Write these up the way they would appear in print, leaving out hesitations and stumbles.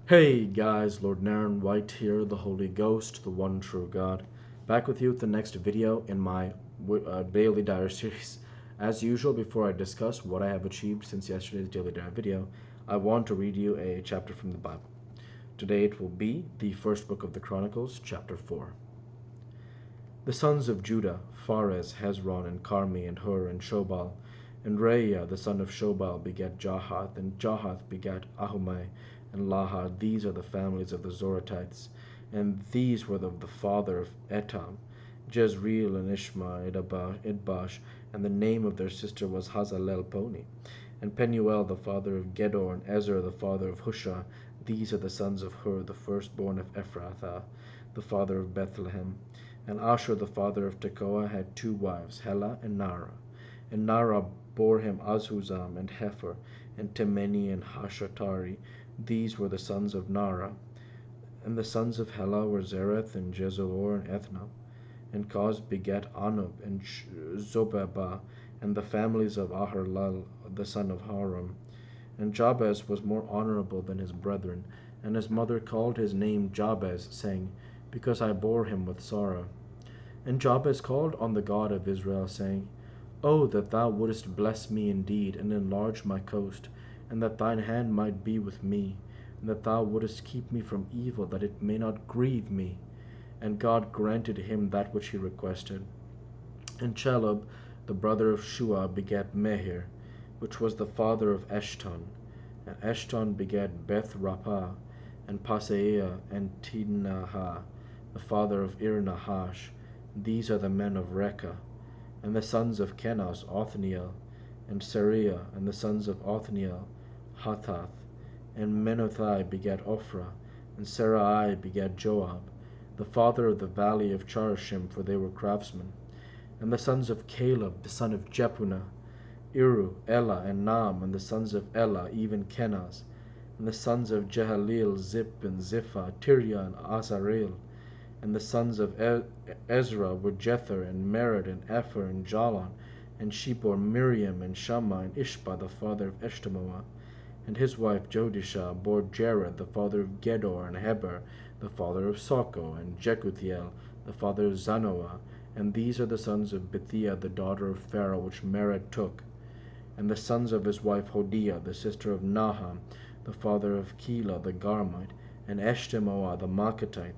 Hey guys, Lord Naren White here, the Holy Ghost, the one true God, back with you with the next video in my daily diary series. As usual, before I discuss what I have achieved since yesterday's daily diary video, I want to read you a chapter from the Bible. Today it will be the first book of the Chronicles, chapter 4. The sons of Judah, Phares, Hezron, and Carmi, and Hur, and Shobal. And Reaiah, the son of Shobal, begat Jahath, and Jahath begat Ahumai, and Lahad. These are the families of the Zoratites. And these were the father of Etam, Jezreel, and Ishma, Idbash, and the name of their sister was Hazalelponi. And Penuel, the father of Gedor, and Ezer, the father of Hushah. These are the sons of Hur, the firstborn of Ephrathah, the father of Bethlehem. And Ashur, the father of Tekoa, had two wives, Helah and Nara. And Nara bore him Azhuzam and Hefer, and Temeni and Hashatari. These were the sons of Nara. And the sons of Helah were Zereth and Jezoar and Ethna. And Koz begat Anub and Zobebah, and the families of Aharlal, the son of Haram. And Jabez was more honorable than his brethren, and his mother called his name Jabez, saying, Because I bore him with sorrow. And Jabez called on the God of Israel, saying, O that thou wouldest bless me indeed, and enlarge my coast, and that thine hand might be with me, and that thou wouldest keep me from evil, that it may not grieve me. And God granted him that which he requested. And Chelub, the brother of Shua, begat Mehir, which was the father of Eshton. And Eshton begat Beth Rapah, and Paseah, and Tidnahah, the father of Ir-Nahash. These are the men of Rekah. And the sons of Kenaz, Othniel, and Seriah, and the sons of Othniel, Hathath. And Menothai begat Ophrah, and Sarai begat Joab, the father of the valley of Charashim, for they were craftsmen. And the sons of Caleb, the son of Jephunneh, Iru, Elah, and Naam, and the sons of Elah, even Kenaz. And the sons of Jehaleel, Zip, and Ziphah, Tiria, and Azareel. And the sons of Ezra were Jether, and Mered, and Epher, and Jalon. And she bore Miriam, and Shammah, and Ishbah, the father of Eshtemoa. And his wife Jodishah bore Jared, the father of Gedor, and Heber, the father of Soko, and Jekuthiel, the father of Zanoah. And these are the sons of Bithiah, the daughter of Pharaoh, which Mered took. And the sons of his wife Hodiah, the sister of Naham, the father of Keilah the Garmite, and Eshtemoa the Maacatite.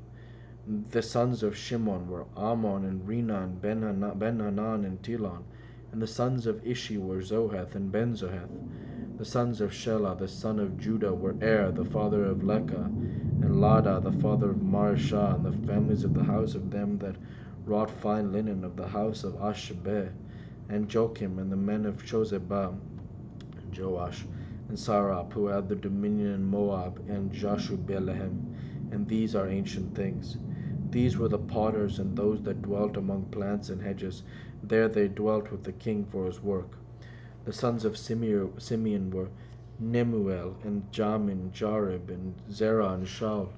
The sons of Shimon were Ammon, and Rina, and Ben-Hanan, and Tilon. And the sons of Ishi were Zoheth, and Ben-Zoheth. The sons of Shelah, the son of Judah, were Er, the father of Lekah, and Lada, the father of Marishah, and the families of the house of them that wrought fine linen of the house of Ashbeh, and Joachim, and the men of Chozebah, and Joash, and Sarap, who had the dominion in Moab, and Jashubbelehem. And these are ancient things. These were the potters, and those that dwelt among plants and hedges. There they dwelt with the king for his work. The sons of Simeon were Nemuel, and Jamin, Jarib, and Zerah, and Shaul.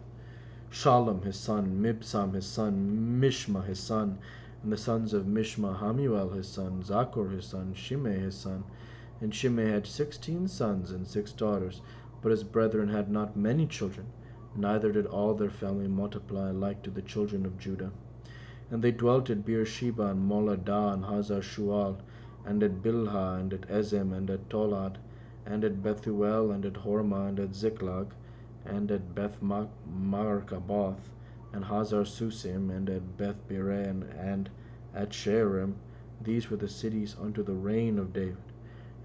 Shalom his son, Mibsam his son, Mishma his son. And the sons of Mishma, Hamuel his son, Zakur his son, Shimei his son. And Shimei had 16 sons and 6 daughters, but his brethren had not many children, neither did all their family multiply like to the children of Judah. And they dwelt at Beersheba, and Moladah, and Hazar Shual, and at Bilhah, and at Ezem, and at Tolad, and at Bethuel, and at Hormah, and at Ziklag, and at Beth Markaboth, and Hazar Susim, and at Beth Biren, and at Shearim. These were the cities unto the reign of David.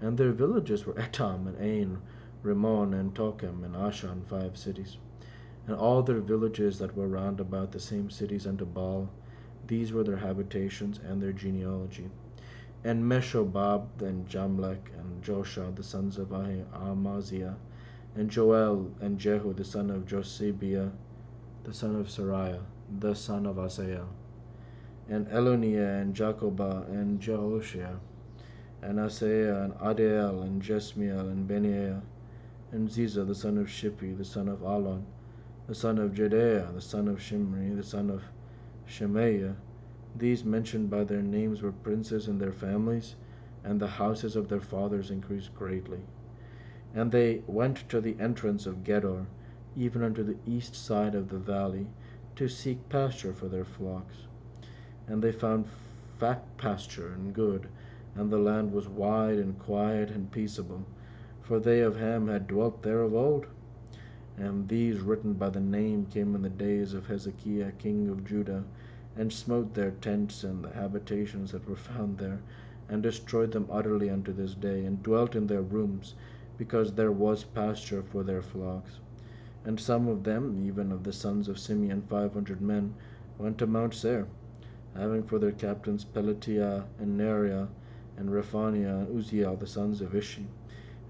And their villages were Etam, and Ain, Rimmon, and Tokem, and Ashan, 5 cities. And all their villages that were round about the same cities unto Baal. These were their habitations and their genealogy. And Meshobab, and Jamlech, and Joshua, the sons of Amaziah, and Joel, and Jehu, the son of Josebiah, the son of Sariah, the son of Asael, and Eloniah, and Jacobah, and Jehoshua, and Asaiah, and Adiel, and Jesmiel, and Benaiah, and Ziza, the son of Shippi, the son of Alon, the son of Jedaiah, the son of Shimri, the son of Shemaiah. These mentioned by their names were princes in their families, and the houses of their fathers increased greatly. And they went to the entrance of Gedor, even unto the east side of the valley, to seek pasture for their flocks. And they found fat pasture and good, and the land was wide and quiet and peaceable, for they of Ham had dwelt there of old. And these written by the name came in the days of Hezekiah king of Judah, and smote their tents and the habitations that were found there, and destroyed them utterly unto this day, and dwelt in their rooms, because there was pasture for their flocks. And some of them, even of the sons of Simeon, 500 men, went to Mount Seir, having for their captains Pelatiah and Neriah, and Rephaniah and Uzziel, the sons of Ishi.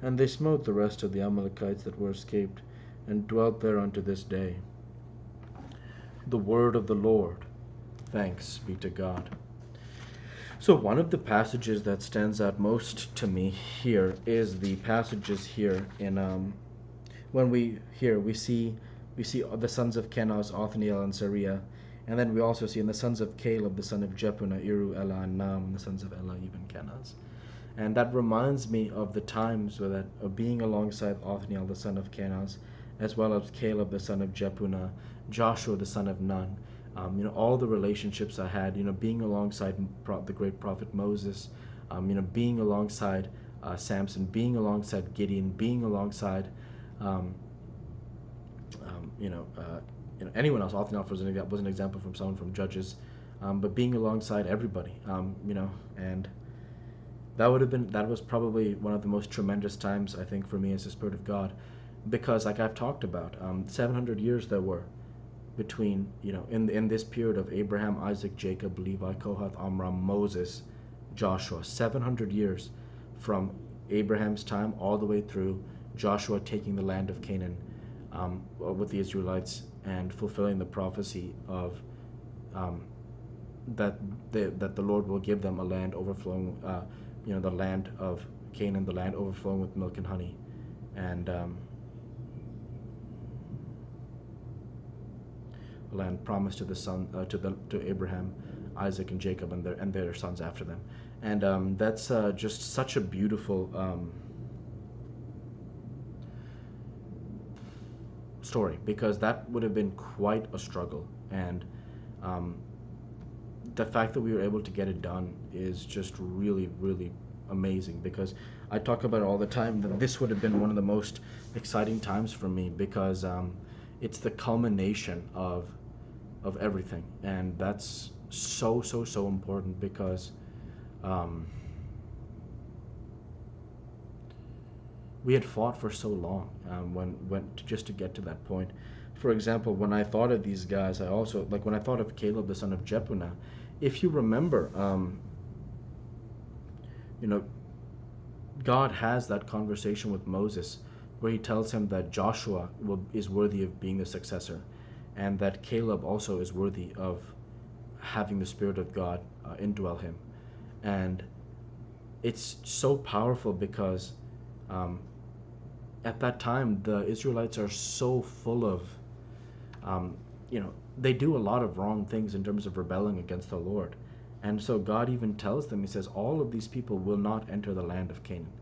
And they smote the rest of the Amalekites that were escaped, and dwelt there unto this day. The word of the Lord. Thanks be to God. So one of the passages that stands out most to me here is the passages here in when we see the sons of Kenaz, Othniel, and Sariah, and then we also see in the sons of Caleb, the son of Jephunneh, Iru, Elah, and Nam, and the sons of Elah, even Kenaz. And that reminds me of the times where that of being alongside Othniel, the son of Kenaz, as well as Caleb, the son of Jephunneh, Joshua, the son of Nun. All the relationships I had, being alongside the great prophet Moses, being alongside Samson, being alongside Gideon, being alongside, anyone else. Othniel was an example from someone from Judges, but being alongside everybody, and that was probably one of the most tremendous times, I think, for me as the Spirit of God, because like I've talked about, 700 years there were between, in this period of Abraham, Isaac, Jacob, Levi, Kohath, Amram, Moses, Joshua, 700 years from Abraham's time all the way through Joshua taking the land of Canaan with the Israelites and fulfilling the prophecy of that the Lord will give them a land overflowing, the land of Canaan, the land overflowing with milk and honey, and a land promised to the son to Abraham, Isaac, and Jacob, and their sons after them, and that's just such a beautiful story, because that would have been quite a struggle, and the fact that we were able to get it done is just really, really amazing, because I talk about it all the time that this would have been one of the most exciting times for me, because it's the culmination of everything, and that's so important, because we had fought for so long just to get to that point. For example, when I thought of these guys, I also, like when I thought of Caleb, the son of Jephunneh, if you remember, God has that conversation with Moses where he tells him that Joshua is worthy of being the successor, and that Caleb also is worthy of having the Spirit of God indwell him. And it's so powerful, because at that time the Israelites are so full of, they do a lot of wrong things in terms of rebelling against the Lord. And so God even tells them, he says, all of these people will not enter the land of Canaan.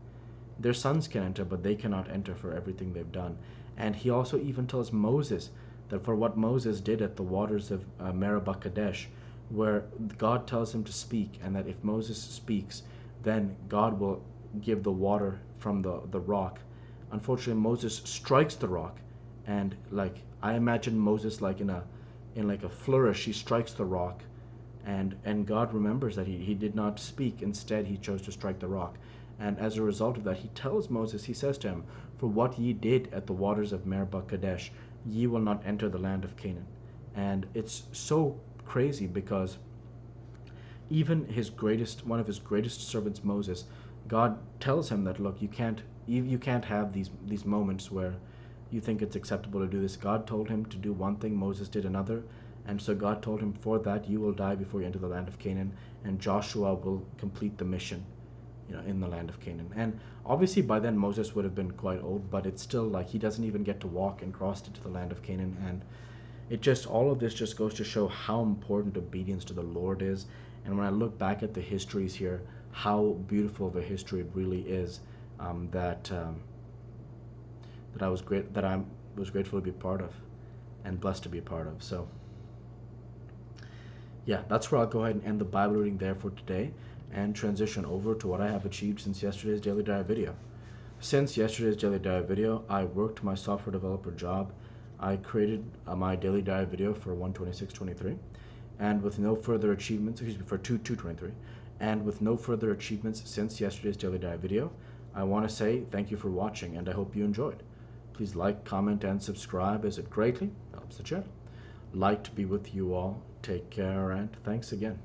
Their sons can enter, but they cannot enter for everything they've done. And he also even tells Moses that for what Moses did at the waters of Meribah Kadesh, where God tells him to speak, and that if Moses speaks, then God will give the water from the rock. Unfortunately, Moses strikes the rock, and like I imagine Moses like in a flourish, he strikes the rock, and God remembers that he did not speak. Instead, he chose to strike the rock. And as a result of that, he tells Moses, he says to him, for what ye did at the waters of Meribah Kadesh, ye will not enter the land of Canaan. And it's so crazy, because even one of his greatest servants, Moses, God tells him that, look, you can't have these moments where you think it's acceptable to do this. God told him to do one thing, Moses did another, and so God told him, for that you will die before you enter the land of Canaan, and Joshua will complete the mission, in the land of Canaan. And obviously by then Moses would have been quite old, but it's still like he doesn't even get to walk and cross into the land of Canaan. And all of this just goes to show how important obedience to the Lord is. And when I look back at the histories here, how beautiful of a history it really is, that was grateful to be part of and blessed to be part of. So yeah, that's where I'll go ahead and end the Bible reading there for today and transition over to what I have achieved since yesterday's Daily Dive video. Since yesterday's Daily Dive video, I worked my software developer job. I created my Daily Dive video for 126.23, and with no further achievements, for 2.23, and with no further achievements since yesterday's Daily Dive video, I want to say thank you for watching, and I hope you enjoyed. Please like, comment, and subscribe, as it greatly helps the channel. Light be with you all. Take care, and thanks again.